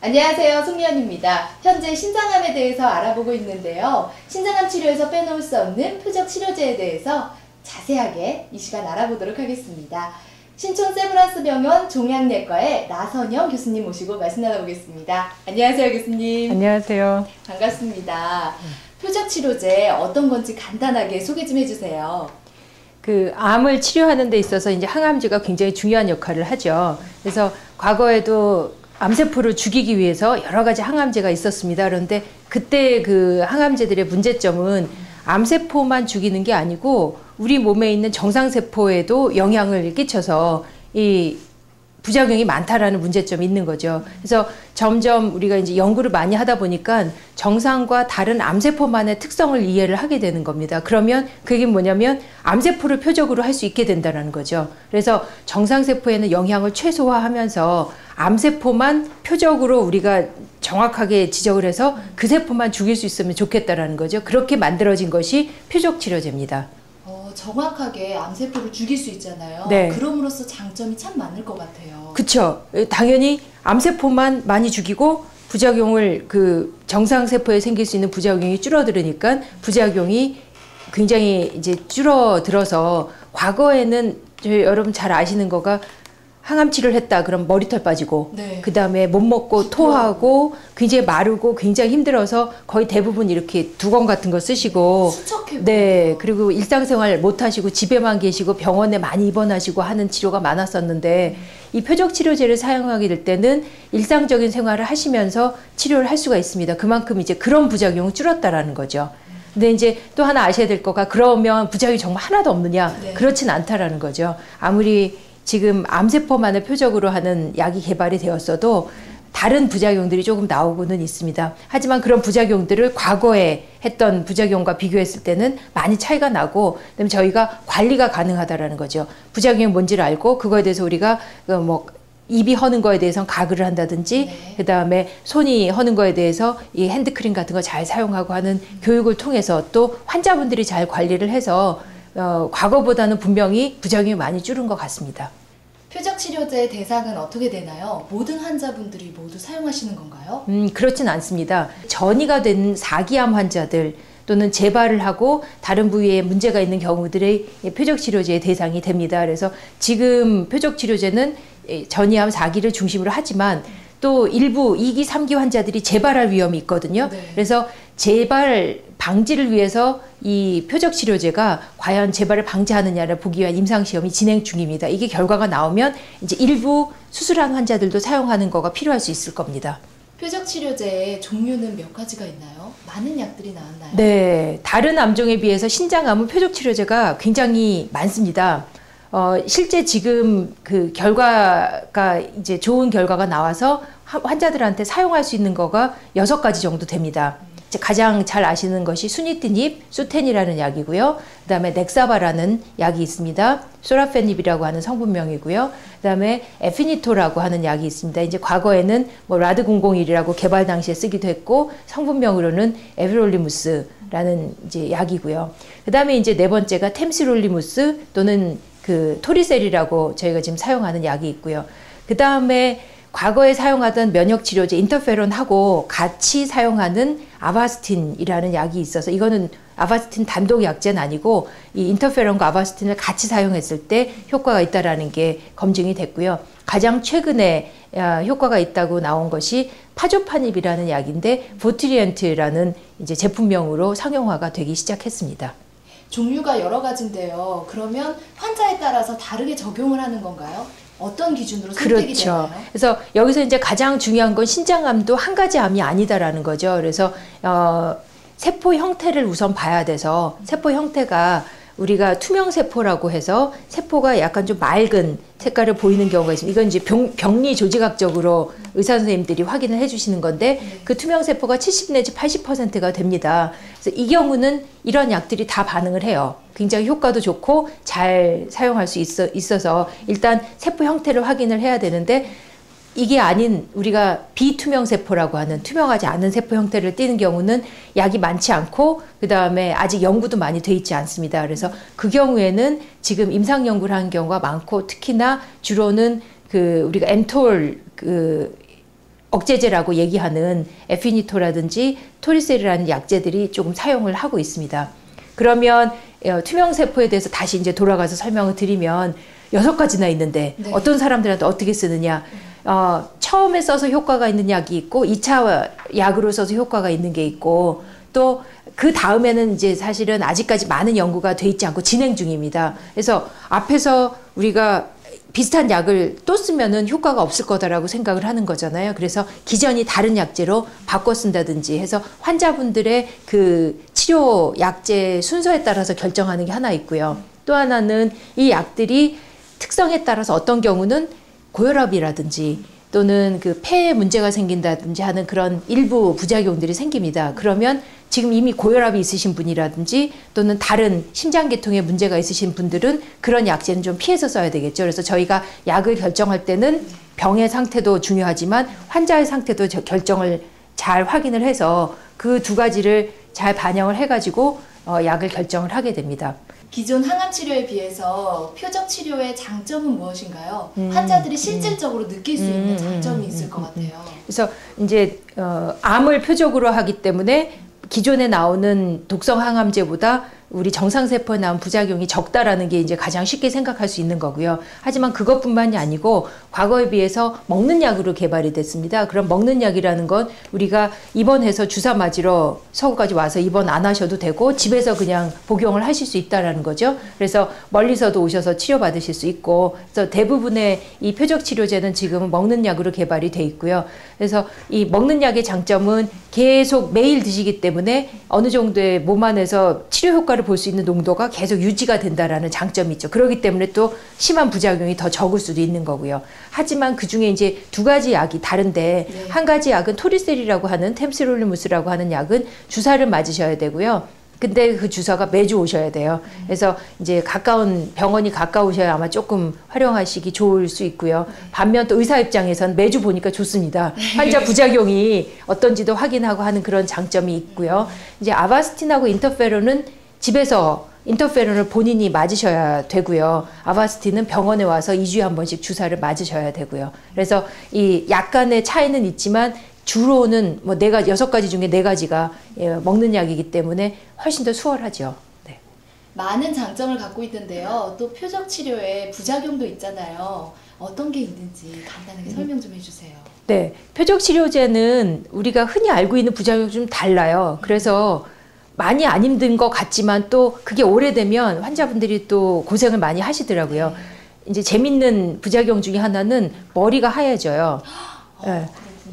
안녕하세요. 송미연입니다. 현재 신장암에 대해서 알아보고 있는데요. 신장암 치료에서 빼놓을 수 없는 표적 치료제에 대해서 자세하게 이 시간 알아보도록 하겠습니다. 신촌 세브란스 병원 종양내과의 나선영 교수님 모시고 말씀 나눠보겠습니다. 안녕하세요, 교수님. 안녕하세요. 반갑습니다. 표적 치료제 어떤 건지 간단하게 소개 좀 해주세요. 암을 치료하는 데 있어서 이제 항암제가 굉장히 중요한 역할을 하죠. 그래서 과거에도 암세포를 죽이기 위해서 여러 가지 항암제가 있었습니다. 그런데 그때 그 항암제들의 문제점은 암세포만 죽이는 게 아니고 우리 몸에 있는 정상세포에도 영향을 끼쳐서 이 부작용이 많다라는 문제점이 있는 거죠. 그래서 점점 우리가 이제 연구를 많이 하다 보니까 정상과 다른 암세포만의 특성을 이해를 하게 되는 겁니다. 그러면 그게 뭐냐면 암세포를 표적으로 할 수 있게 된다는 거죠. 그래서 정상세포에는 영향을 최소화하면서 암세포만 표적으로 우리가 정확하게 지적을 해서 그 세포만 죽일 수 있으면 좋겠다라는 거죠. 그렇게 만들어진 것이 표적치료제입니다. 정확하게 암세포를 죽일 수 있잖아요. 네. 그럼으로써 장점이 참 많을 것 같아요. 그쵸. 당연히 암세포만 많이 죽이고 부작용을 정상세포에 생길 수 있는 부작용이 줄어들으니까 부작용이 굉장히 이제 줄어들어서 과거에는 여러분 잘 아시는 거가 항암치료를 했다 그럼 머리털 빠지고 네. 그 다음에 못 먹고 토하고 굉장히 마르고 굉장히 힘들어서 거의 대부분 이렇게 두건 같은 거 쓰시고 수척해. 네, 그리고 일상생활 못 하시고 집에만 계시고 병원에 많이 입원하시고 하는 치료가 많았었는데 이 표적치료제를 사용하게 될 때는 일상적인 생활을 하시면서 치료를 할 수가 있습니다. 그만큼 이제 그런 부작용이 줄었다라는 거죠. 근데 이제 또 하나 아셔야 될 거가 그러면 부작용이 정말 하나도 없느냐? 네. 그렇진 않다라는 거죠. 아무리 지금 암세포만을 표적으로 하는 약이 개발이 되었어도 다른 부작용들이 조금 나오고는 있습니다. 하지만 그런 부작용들을 과거에 했던 부작용과 비교했을 때는 많이 차이가 나고 그다음에 저희가 관리가 가능하다라는 거죠. 부작용이 뭔지를 알고 그거에 대해서 우리가 입이 허는 거에 대해서는 가글을 한다든지 네. 그다음에 손이 허는 거에 대해서 이 핸드크림 같은 거 잘 사용하고 하는 교육을 통해서 또 환자분들이 잘 관리를 해서 과거보다는 분명히 부작용이 많이 줄은 것 같습니다. 표적치료제 대상은 어떻게 되나요? 모든 환자분들이 모두 사용하시는 건가요? 그렇진 않습니다. 전이가 된 사기암 환자들 또는 재발을 하고 다른 부위에 문제가 있는 경우들의 표적치료제의 대상이 됩니다. 그래서 지금 표적치료제는 전이암 4기를 중심으로 하지만 또 일부 2기, 3기 환자들이 재발할 위험이 있거든요. 네. 그래서 재발 방지를 위해서 이 표적치료제가 과연 재발을 방지하느냐를 보기 위한 임상시험이 진행 중입니다. 이게 결과가 나오면 이제 일부 수술한 환자들도 사용하는 거가 필요할 수 있을 겁니다. 표적치료제의 종류는 몇 가지가 있나요? 많은 약들이 나왔나요? 네, 다른 암종에 비해서 신장암은 표적치료제가 굉장히 많습니다. 실제 지금 그 결과가 이제 좋은 결과가 나와서 환자들한테 사용할 수 있는 거가 6가지 정도 됩니다. 가장 잘 아시는 것이 수니티닙, 수텐이라는 약이고요. 그 다음에 넥사바라는 약이 있습니다. 소라페닙이라고 하는 성분명이고요. 그 다음에 에피니토라고 하는 약이 있습니다. 이제 과거에는 라드 001이라고 개발 당시에 쓰기도 했고 성분명으로는 에브롤리무스라는 이제 약이고요. 그 다음에 이제 네 번째가 템시롤리무스 또는 토리셀이라고 저희가 지금 사용하는 약이 있고요. 그 다음에 과거에 사용하던 면역치료제 인터페론하고 같이 사용하는 아바스틴이라는 약이 있어서 이거는 아바스틴 단독 약제는 아니고 이 인터페론과 아바스틴을 같이 사용했을 때 효과가 있다라는 게 검증이 됐고요. 가장 최근에 효과가 있다고 나온 것이 파조파닙이라는 약인데 보트리엔트라는 이제 제품명으로 상용화가 되기 시작했습니다. 종류가 여러 가지인데요. 그러면 환자에 따라서 다르게 적용을 하는 건가요? 어떤 기준으로 선택이 되나요? 그렇죠. 그래서 여기서 이제 가장 중요한 건 신장암도 한 가지 암이 아니다라는 거죠. 그래서 세포 형태를 우선 봐야 돼서 세포 형태가 우리가 투명세포라고 해서 세포가 약간 좀 맑은 색깔을 보이는 경우가 있습니다. 이건 이제 병리 조직학적으로 의사 선생님들이 확인을 해주시는 건데 그 투명세포가 70 내지 80%가 됩니다. 그래서 이 경우는 이런 약들이 다 반응을 해요. 굉장히 효과도 좋고 잘 사용할 수 있어서 일단 세포 형태를 확인을 해야 되는데 이게 아닌 우리가 비투명 세포라고 하는 투명하지 않은 세포 형태를 띠는 경우는 약이 많지 않고 그 다음에 아직 연구도 많이 돼 있지 않습니다. 그래서 그 경우에는 지금 임상 연구를 하는 경우가 많고 특히나 주로는 우리가 엠톨 억제제라고 얘기하는 에피니토라든지 토리셀이라는 약제들이 조금 사용을 하고 있습니다. 그러면 투명세포에 대해서 다시 이제 돌아가서 설명을 드리면 6가지나 있는데 네. 어떤 사람들한테 어떻게 쓰느냐. 처음에 써서 효과가 있는 약이 있고 2차 약으로 써서 효과가 있는 게 있고 또 그 다음에는 이제 사실은 아직까지 많은 연구가 돼 있지 않고 진행 중입니다. 그래서 앞에서 우리가 비슷한 약을 또 쓰면은 효과가 없을 거다라고 생각을 하는 거잖아요. 그래서 기전이 다른 약제로 바꿔 쓴다든지 해서 환자분들의 그 치료 약제 순서에 따라서 결정하는 게 하나 있고요. 또 하나는 이 약들이 특성에 따라서 어떤 경우는 고혈압이라든지 또는 그 폐에 문제가 생긴다든지 하는 그런 일부 부작용들이 생깁니다. 그러면 지금 이미 고혈압이 있으신 분이라든지 또는 다른 심장계통에 문제가 있으신 분들은 그런 약제는 좀 피해서 써야 되겠죠. 그래서 저희가 약을 결정할 때는 병의 상태도 중요하지만 환자의 상태도 결정을 잘 확인을 해서 그 2가지를 잘 반영을 해가지고 약을 결정을 하게 됩니다. 기존 항암 치료에 비해서 표적 치료의 장점은 무엇인가요? 환자들이 실질적으로 느낄 수 있는 장점이 있을 것 같아요. 그래서 이제 암을 표적으로 하기 때문에 기존에 나오는 독성 항암제보다 우리 정상세포에 나온 부작용이 적다라는 게 이제 가장 쉽게 생각할 수 있는 거고요. 하지만 그것뿐만이 아니고 과거에 비해서 먹는 약으로 개발이 됐습니다. 그럼 먹는 약이라는 건 우리가 입원해서 주사 맞으러 서울까지 와서 입원 안 하셔도 되고 집에서 그냥 복용을 하실 수 있다라는 거죠. 그래서 멀리서도 오셔서 치료받으실 수 있고 그래서 대부분의 이 표적 치료제는 지금은 먹는 약으로 개발이 돼 있고요. 그래서 이 먹는 약의 장점은 계속 매일 드시기 때문에 어느 정도의 몸 안에서 치료 효과를 볼 수 있는 농도가 계속 유지가 된다라는 장점이 있죠. 그렇기 때문에 또 심한 부작용이 더 적을 수도 있는 거고요. 하지만 그 중에 이제 2가지 약이 다른데 네. 한 가지 약은 토리셀이라고 하는 템스롤리무스라고 하는 약은 주사를 맞으셔야 되고요. 근데 그 주사가 매주 오셔야 돼요. 그래서 이제 가까운 병원이 가까우셔야 아마 조금 활용하시기 좋을 수 있고요. 반면 또 의사 입장에선 매주 보니까 좋습니다. 환자 부작용이 어떤지도 확인하고 하는 그런 장점이 있고요. 이제 아바스틴하고 인터페론은 집에서 인터페론을 본인이 맞으셔야 되고요. 아바스틴은 병원에 와서 2주에 한 번씩 주사를 맞으셔야 되고요. 그래서 이 약간의 차이는 있지만 주로는 뭐 6가지 중에 4가지가 먹는 약이기 때문에 훨씬 더 수월하죠. 네. 많은 장점을 갖고 있는데요. 또 표적 치료에 부작용도 있잖아요. 어떤 게 있는지 간단하게 설명 좀 해주세요. 네, 표적 치료제는 우리가 흔히 알고 있는 부작용이 좀 달라요. 그래서 많이 안 힘든 것 같지만 또 그게 오래되면 환자분들이 또 고생을 많이 하시더라고요. 이제 재밌는 부작용 중에 하나는 머리가 하얘져요. 네.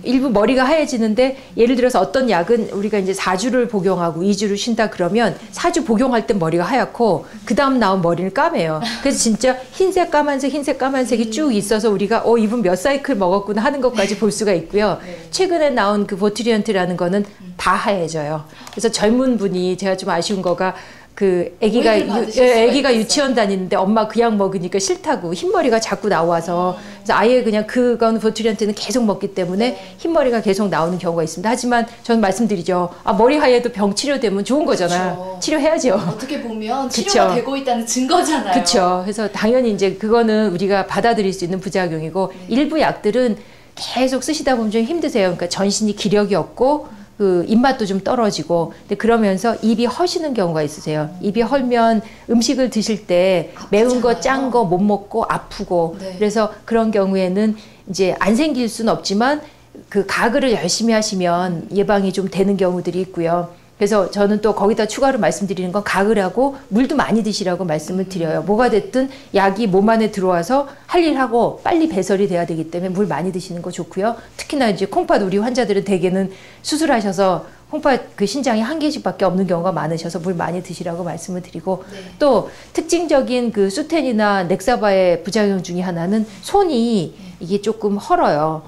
일부 머리가 하얘지는데 예를 들어서 어떤 약은 우리가 이제 4주를 복용하고 2주를 쉰다 그러면 4주 복용할 땐 머리가 하얗고 그 다음 나온 머리를 까매요. 그래서 진짜 흰색 까만색 흰색 까만색이 쭉 있어서 우리가 이분 몇 사이클 먹었구나 하는 것까지 볼 수가 있고요. 최근에 나온 그 보트리언트라는 거는 다 하얘져요. 그래서 젊은 분이 제가 좀 아쉬운 거가 그 아기가 유치원 다니는데 엄마 그 약 먹으니까 싫다고 흰머리가 자꾸 나와서 그래서 아예 그냥 그건 보트리언트는 계속 먹기 때문에 흰머리가 계속 나오는 경우가 있습니다. 하지만 저는 말씀드리죠. 머리 하얘도 병 치료되면 좋은 거잖아요. 그쵸. 치료해야죠. 어떻게 보면 치료가 그쵸. 되고 있다는 증거잖아요. 그렇죠. 그래서 당연히 이제 그거는 우리가 받아들일 수 있는 부작용이고 일부 약들은 계속 쓰시다 보면 좀 힘드세요. 그러니까 전신이 기력이 없고 그 입맛도 좀 떨어지고 근데 그러면서 입이 허시는 경우가 있으세요. 입이 헐면 음식을 드실 때 매운 거, 짠 거 못 먹고 아프고 그래서 그런 경우에는 이제 안 생길 수는 없지만 그 가글을 열심히 하시면 예방이 좀 되는 경우들이 있고요. 그래서 저는 또 거기다 추가로 말씀드리는 건 가글하고 물도 많이 드시라고 말씀을 드려요. 뭐가 됐든 약이 몸 안에 들어와서 할 일하고 빨리 배설이 돼야 되기 때문에 물 많이 드시는 거 좋고요. 특히나 이제 콩팥 우리 환자들은 대개는 수술하셔서 콩팥 그 신장이 1개씩밖에 없는 경우가 많으셔서 물 많이 드시라고 말씀을 드리고 또 특징적인 그 수텐이나 넥사바의 부작용 중에 하나는 손이 이게 조금 헐어요.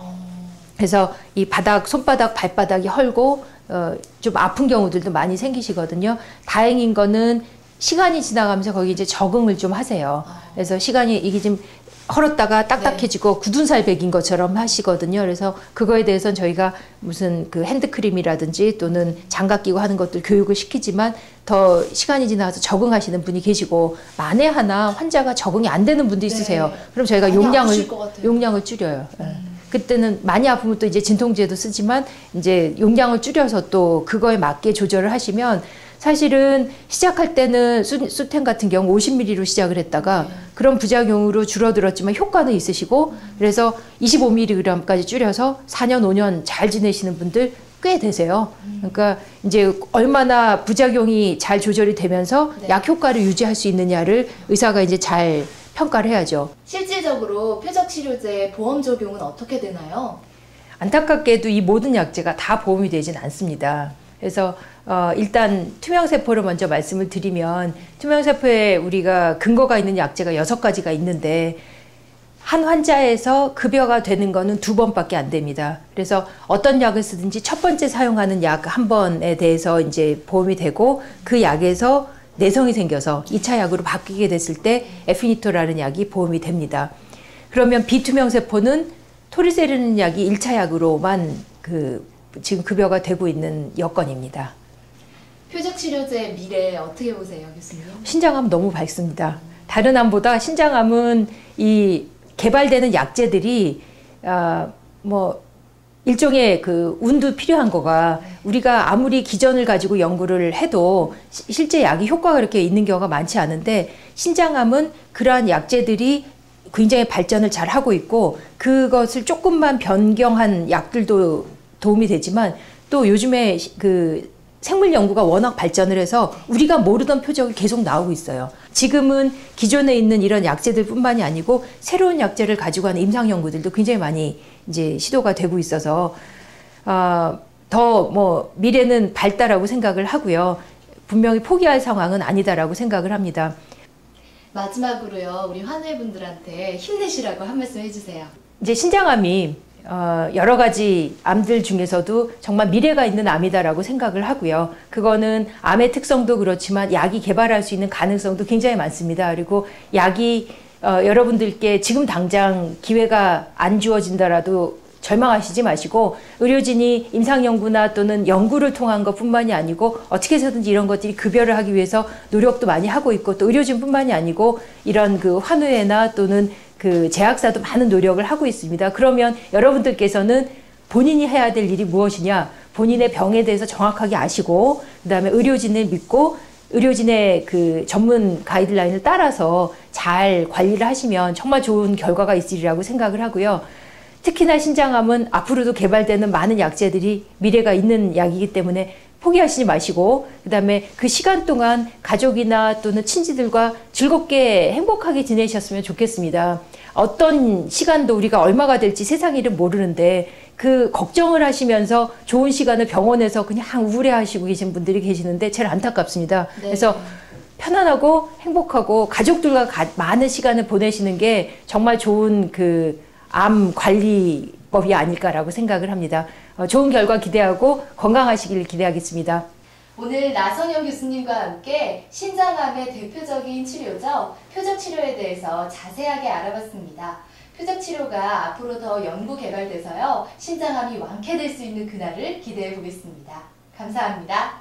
그래서 이 손바닥, 발바닥이 헐고 좀 아픈 경우들도 많이 생기시거든요. 다행인 거는 시간이 지나가면서 거기 이제 적응을 좀 하세요. 그래서 시간이 이게 좀 헐었다가 딱딱해지고 굳은 살 베긴 것처럼 하시거든요. 그래서 그거에 대해서는 저희가 무슨 그 핸드크림이라든지 또는 장갑 끼고 하는 것들 교육을 시키지만 더 시간이 지나서 적응하시는 분이 계시고 만에 하나 환자가 적응이 안 되는 분도 있으세요. 그럼 저희가 용량을 줄여요. 그때는 많이 아프면 또 이제 진통제도 쓰지만 이제 용량을 줄여서 또 그거에 맞게 조절을 하시면 사실은 시작할 때는 수텐 같은 경우 50ml로 시작을 했다가 그런 부작용으로 줄어들었지만 효과는 있으시고 그래서 25mg까지 줄여서 4년, 5년 잘 지내시는 분들 꽤 되세요. 그러니까 이제 얼마나 부작용이 잘 조절이 되면서 네. 약 효과를 유지할 수 있느냐를 의사가 이제 잘 평가를 해야죠. 실질적으로 표적치료제의 보험 적용은 어떻게 되나요? 안타깝게도 이 모든 약제가 다 보험이 되진 않습니다. 그래서 일단 투명세포를 먼저 말씀을 드리면 투명세포에 우리가 근거가 있는 약제가 6가지가 있는데 한 환자에서 급여가 되는 거는 2번밖에 안 됩니다. 그래서 어떤 약을 쓰든지 첫 번째 사용하는 약 한 번에 대해서 이제 보험이 되고 그 약에서 내성이 생겨서 2차 약으로 바뀌게 됐을 때 에피니토라는 약이 보험이 됩니다. 그러면 비투명세포는 토리세르는 약이 1차 약으로만 지금 급여가 되고 있는 여건입니다. 표적치료제의 미래 어떻게 보세요, 교수님? 신장암 너무 밝습니다. 다른 암보다 신장암은 이 개발되는 약제들이 뭐 일종의 그 운도 필요한 거가 우리가 아무리 기전을 가지고 연구를 해도 실제 약이 효과가 그렇게 있는 경우가 많지 않은데 신장암은 그러한 약제들이 굉장히 발전을 잘 하고 있고 그것을 조금만 변경한 약들도 도움이 되지만 또 요즘에 그 생물 연구가 워낙 발전을 해서 우리가 모르던 표적이 계속 나오고 있어요. 지금은 기존에 있는 이런 약제들 뿐만이 아니고 새로운 약제를 가지고 하는 임상 연구들도 굉장히 많이 이제 시도가 되고 있어서 더 뭐 미래는 밝다라고 생각을 하고요. 분명히 포기할 상황은 아니다라고 생각을 합니다. 마지막으로요, 우리 환우분들한테 힘내시라고 한 말씀 해주세요. 이제 신장암이 여러 가지 암들 중에서도 정말 미래가 있는 암이다라고 생각을 하고요. 그거는 암의 특성도 그렇지만 약이 개발할 수 있는 가능성도 굉장히 많습니다. 그리고 약이 여러분들께 지금 당장 기회가 안 주어진다라도 절망하시지 마시고 의료진이 임상연구나 또는 연구를 통한 것뿐만이 아니고 어떻게 해서든지 이런 것들이 급여를 하기 위해서 노력도 많이 하고 있고 또 의료진뿐만이 아니고 이런 그 환우회나 또는 그 제약사도 많은 노력을 하고 있습니다. 그러면 여러분들께서는 본인이 해야 될 일이 무엇이냐, 본인의 병에 대해서 정확하게 아시고 그다음에 의료진을 믿고 의료진의 그 전문 가이드라인을 따라서 잘 관리를 하시면 정말 좋은 결과가 있으리라고 생각을 하고요. 특히나 신장암은 앞으로도 개발되는 많은 약제들이 미래가 있는 약이기 때문에 포기하시지 마시고 그다음에 그 시간 동안 가족이나 또는 친지들과 즐겁게 행복하게 지내셨으면 좋겠습니다. 어떤 시간도 우리가 얼마가 될지 세상 일은 모르는데 그 걱정을 하시면서 좋은 시간을 병원에서 그냥 우울해하시고 계신 분들이 계시는데 제일 안타깝습니다. 네. 그래서 편안하고 행복하고 가족들과 많은 시간을 보내시는 게 정말 좋은 그 암 관리법이 아닐까라고 생각을 합니다. 좋은 결과 기대하고 건강하시길 기대하겠습니다. 오늘 나성현 교수님과 함께 신장암의 대표적인 치료죠. 표적치료에 대해서 자세하게 알아봤습니다. 표적치료가 앞으로 더 연구 개발돼서요. 신장암이 완쾌될 수 있는 그날을 기대해 보겠습니다. 감사합니다.